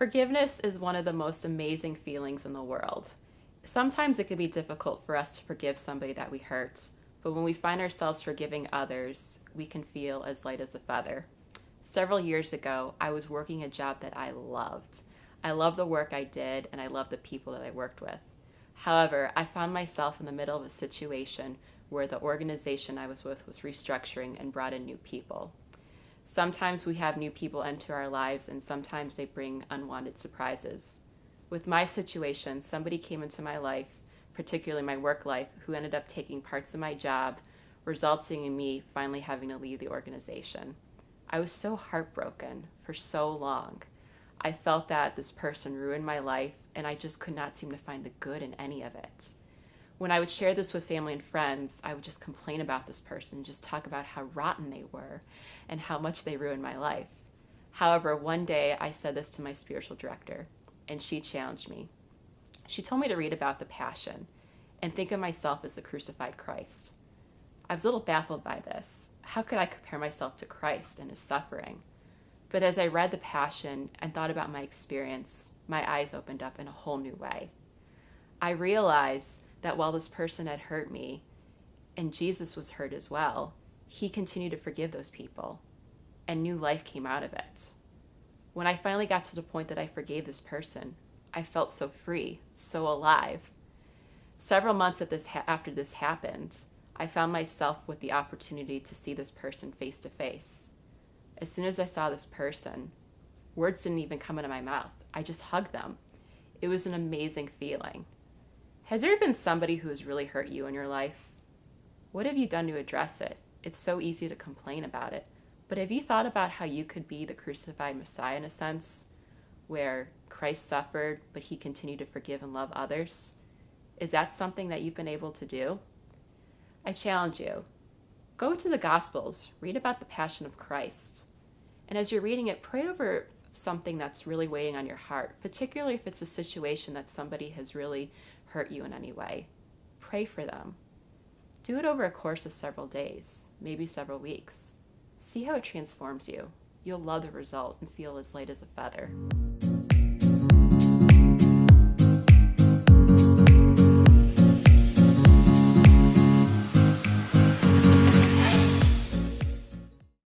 Forgiveness is one of the most amazing feelings in the world. Sometimes it can be difficult for us to forgive somebody that we hurt, but when we find ourselves forgiving others, we can feel as light as a feather. Several years ago, I was working a job that I loved. I loved the work I did, and I loved the people that I worked with. However, I found myself in the middle of a situation where the organization I was with was restructuring and brought in new people. Sometimes we have new people enter our lives, and sometimes they bring unwanted surprises. With my situation, somebody came into my life, particularly my work life, who ended up taking parts of my job, resulting in me finally having to leave the organization. I was so heartbroken for so long. I felt that this person ruined my life, and I just could not seem to find the good in any of it. When I would share this with family and friends, I would just complain about this person, just talk about how rotten they were and how much they ruined my life. However, one day I said this to my spiritual director, and she challenged me. She told me to read about the Passion and think of myself as the crucified Christ. I was a little baffled by this. How could I compare myself to Christ and his suffering? But as I read the Passion and thought about my experience, my eyes opened up in a whole new way. I realized that while this person had hurt me, and Jesus was hurt as well, he continued to forgive those people, and new life came out of it. When I finally got to the point that I forgave this person, I felt so free, so alive. Several months after this happened, I found myself with the opportunity to see this person face to face. As soon as I saw this person, words didn't even come out of my mouth. I just hugged them. It was an amazing feeling. Has there been somebody who has really hurt you in your life? What have you done to address it? It's so easy to complain about it, but have you thought about how you could be the crucified Messiah in a sense, where Christ suffered, but he continued to forgive and love others? Is that something that you've been able to do? I challenge you. Go to the Gospels, read about the Passion of Christ, and as you're reading it, pray over something that's really weighing on your heart, particularly if it's a situation that somebody has really hurt you in any way. Pray for them. Do it over a course of several days, maybe several weeks. See how it transforms you. You'll love the result and feel as light as a feather.